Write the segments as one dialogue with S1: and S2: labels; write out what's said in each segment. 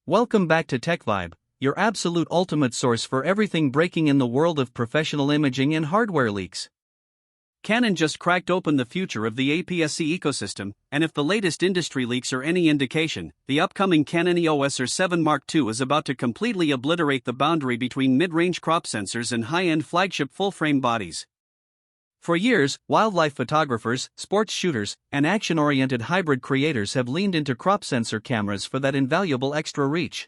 S1: Welcome back to Tech Vibe, your absolute ultimate source for everything breaking in the world of professional imaging and hardware leaks. Canon just cracked open the future of the APS-C ecosystem, and if the latest industry leaks are any indication, the upcoming Canon EOS R7 Mark II is about to completely obliterate the boundary between mid-range crop sensors and high-end flagship full-frame bodies. For years, wildlife photographers, sports shooters, and action-oriented hybrid creators have leaned into crop sensor cameras for that invaluable extra reach.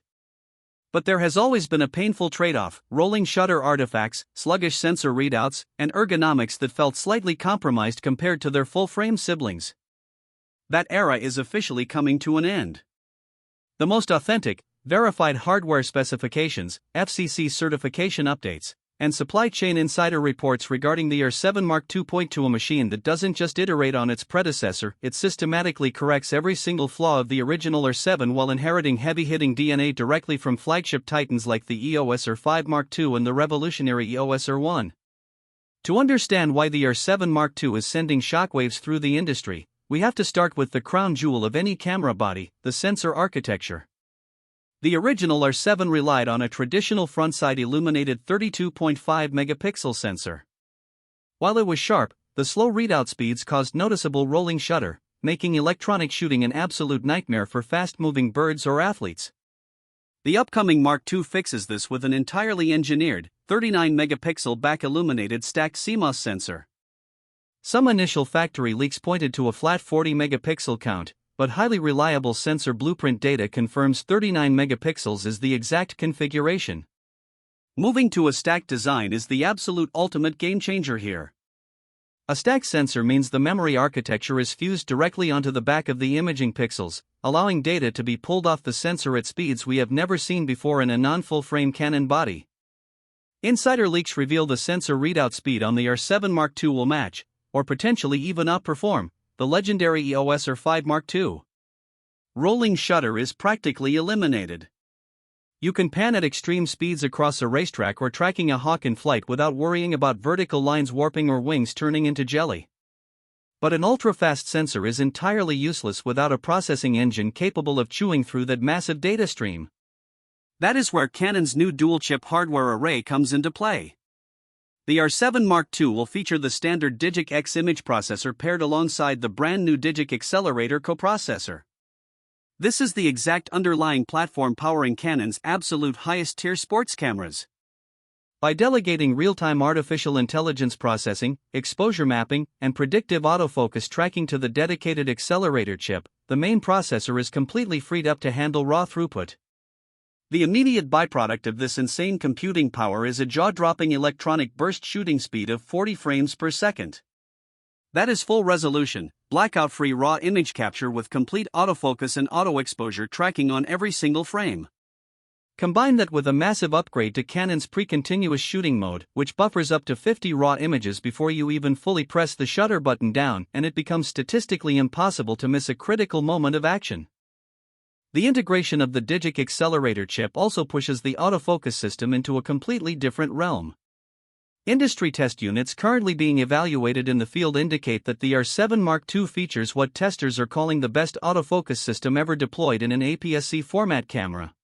S1: But there has always been a painful trade-off: rolling shutter artifacts, sluggish sensor readouts, and ergonomics that felt slightly compromised compared to their full-frame siblings. That era is officially coming to an end. The most authentic, verified hardware specifications, FCC certification updates, and supply chain insider reports regarding the R7 Mark II point to a machine that doesn't just iterate on its predecessor, it systematically corrects every single flaw of the original R7 while inheriting heavy-hitting DNA directly from flagship titans like the EOS R5 Mark II and the revolutionary EOS R1. To understand why the R7 Mark II is sending shockwaves through the industry, we have to start with the crown jewel of any camera body, the sensor architecture. The original R7 relied on a traditional front-side illuminated 32.5 megapixel sensor. While it was sharp, the slow readout speeds caused noticeable rolling shutter, making electronic shooting an absolute nightmare for fast-moving birds or athletes. The upcoming Mark II fixes this with an entirely engineered, 39 megapixel back-illuminated stacked CMOS sensor. Some initial factory leaks pointed to a flat 40 megapixel count, but highly reliable sensor blueprint data confirms 39 megapixels is the exact configuration. Moving to a stacked design is the absolute ultimate game-changer here. A stacked sensor means the memory architecture is fused directly onto the back of the imaging pixels, allowing data to be pulled off the sensor at speeds we have never seen before in a non-full-frame Canon body. Insider leaks reveal the sensor readout speed on the R7 Mark II will match, or potentially even outperform, the legendary EOS R5 Mark II. Rolling shutter is practically eliminated. You can pan at extreme speeds across a racetrack or tracking a hawk in flight without worrying about vertical lines warping or wings turning into jelly. But an ultra-fast sensor is entirely useless without a processing engine capable of chewing through that massive data stream. That is where Canon's new dual-chip hardware array comes into play. The R7 Mark II will feature the standard DIGIC X image processor paired alongside the brand new DIGIC Accelerator coprocessor. This is the exact underlying platform powering Canon's absolute highest-tier sports cameras. By delegating real-time artificial intelligence processing, exposure mapping, and predictive autofocus tracking to the dedicated accelerator chip, the main processor is completely freed up to handle raw throughput. The immediate byproduct of this insane computing power is a jaw-dropping electronic burst shooting speed of 40 frames per second. That is full resolution, blackout-free raw image capture with complete autofocus and auto-exposure tracking on every single frame. Combine that with a massive upgrade to Canon's pre-continuous shooting mode, which buffers up to 50 raw images before you even fully press the shutter button down, and it becomes statistically impossible to miss a critical moment of action. The integration of the DIGIC Accelerator chip also pushes the autofocus system into a completely different realm. Industry test units currently being evaluated in the field indicate that the R7 Mark II features what testers are calling the best autofocus system ever deployed in an APS-C format camera.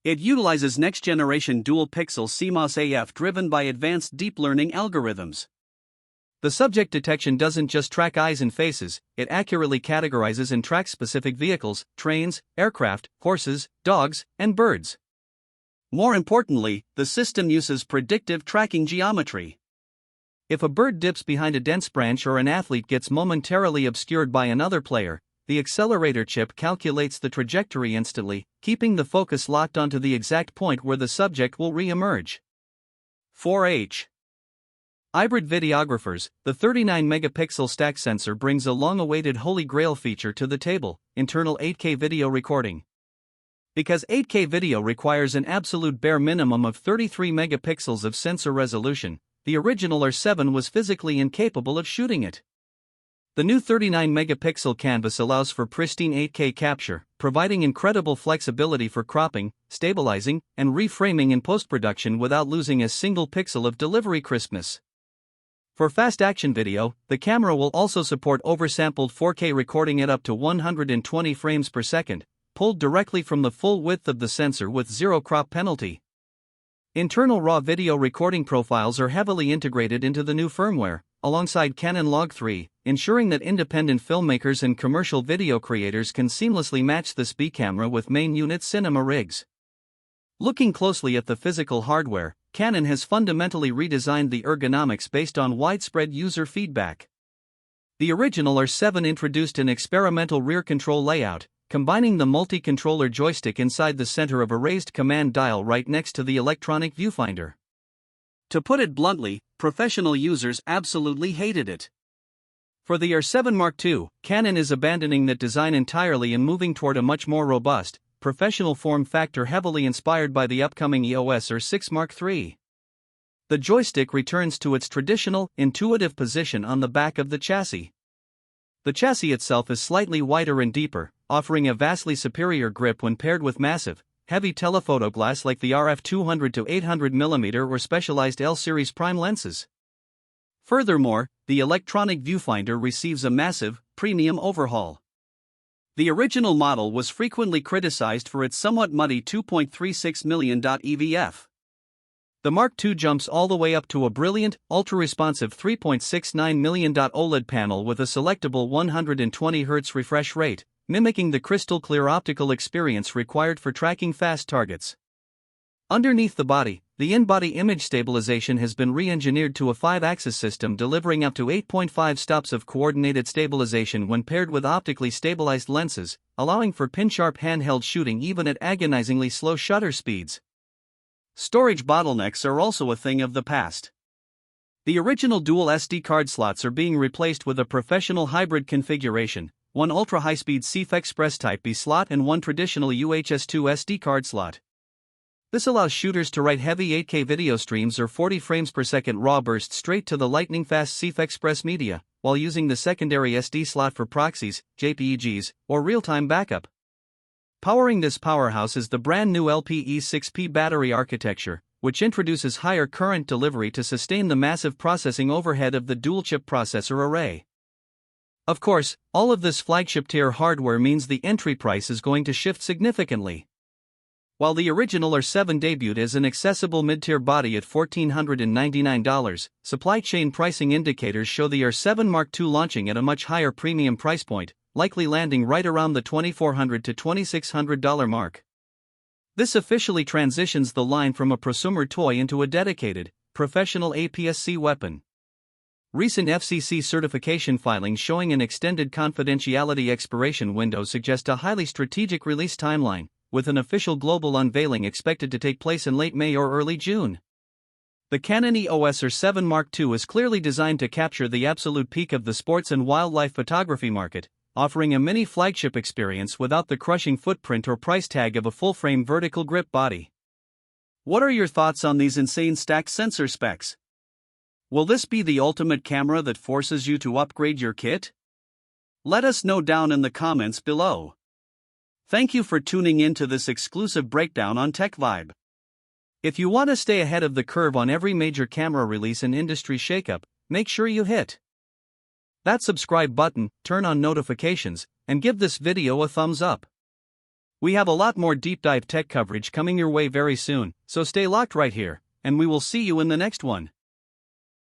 S1: It utilizes next-generation dual-pixel CMOS AF driven by advanced deep learning algorithms. The subject detection doesn't just track eyes and faces, it accurately categorizes and tracks specific vehicles, trains, aircraft, horses, dogs, and birds. More importantly, the system uses predictive tracking geometry. If a bird dips behind a dense branch or an athlete gets momentarily obscured by another player, the accelerator chip calculates the trajectory instantly, keeping the focus locked onto the exact point where the subject will re-emerge. 4H. Hybrid videographers, the 39-megapixel stack sensor brings a long-awaited holy grail feature to the table: internal 8K video recording. Because 8K video requires an absolute bare minimum of 33 megapixels of sensor resolution, the original R7 was physically incapable of shooting it. The new 39-megapixel canvas allows for pristine 8K capture, providing incredible flexibility for cropping, stabilizing, and reframing in post-production without losing a single pixel of delivery crispness. For fast action video, the camera will also support oversampled 4K recording at up to 120 frames per second, pulled directly from the full width of the sensor with zero crop penalty. Internal raw video recording profiles are heavily integrated into the new firmware, alongside Canon Log 3, ensuring that independent filmmakers and commercial video creators can seamlessly match this B camera with main unit cinema rigs. Looking closely at the physical hardware, Canon has fundamentally redesigned the ergonomics based on widespread user feedback. The original R7 introduced an experimental rear control layout, combining the multi-controller joystick inside the center of a raised command dial right next to the electronic viewfinder. To put it bluntly, professional users absolutely hated it. For the R7 Mark II, Canon is abandoning that design entirely and moving toward a much more robust, professional form factor heavily inspired by the upcoming EOS R6 Mark III. The joystick returns to its traditional, intuitive position on the back of the chassis. The chassis itself is slightly wider and deeper, offering a vastly superior grip when paired with massive, heavy telephoto glass like the RF 200 to 800mm or specialized L-series prime lenses. Furthermore, the electronic viewfinder receives a massive, premium overhaul. The original model was frequently criticized for its somewhat muddy 2.36 million EVF. The Mark II jumps all the way up to a brilliant, ultra-responsive 3.69 million OLED panel with a selectable 120Hz refresh rate, mimicking the crystal-clear optical experience required for tracking fast targets. Underneath the body, the in-body image stabilization has been re-engineered to a 5-axis system delivering up to 8.5 stops of coordinated stabilization when paired with optically stabilized lenses, allowing for pin-sharp handheld shooting even at agonizingly slow shutter speeds. Storage bottlenecks are also a thing of the past. The original dual SD card slots are being replaced with a professional hybrid configuration, one ultra-high-speed CF Express Type B slot and one traditional UHS-2 SD card slot. This allows shooters to write heavy 8K video streams or 40 frames per second RAW burst straight to the lightning-fast CF Express media, while using the secondary SD slot for proxies, JPEGs, or real-time backup. Powering this powerhouse is the brand new LPE6P battery architecture, which introduces higher current delivery to sustain the massive processing overhead of the dual-chip processor array. Of course, all of this flagship-tier hardware means the entry price is going to shift significantly. While the original R7 debuted as an accessible mid-tier body at $1,499, supply chain pricing indicators show the R7 Mark II launching at a much higher premium price point, likely landing right around the $2,400 to $2,600 mark. This officially transitions the line from a prosumer toy into a dedicated, professional APS-C weapon. Recent FCC certification filings showing an extended confidentiality expiration window suggest a highly strategic release timeline, with an official global unveiling expected to take place in late May or early June. The Canon EOS R7 Mark II is clearly designed to capture the absolute peak of the sports and wildlife photography market, offering a mini flagship experience without the crushing footprint or price tag of a full-frame vertical grip body. What are your thoughts on these insane stacked sensor specs? Will this be the ultimate camera that forces you to upgrade your kit? Let us know down in the comments below. Thank you for tuning in to this exclusive breakdown on Tech Vibe. If you want to stay ahead of the curve on every major camera release and industry shakeup, make sure you hit that subscribe button, turn on notifications, and give this video a thumbs up. We have a lot more deep dive tech coverage coming your way very soon, so stay locked right here, and we will see you in the next one.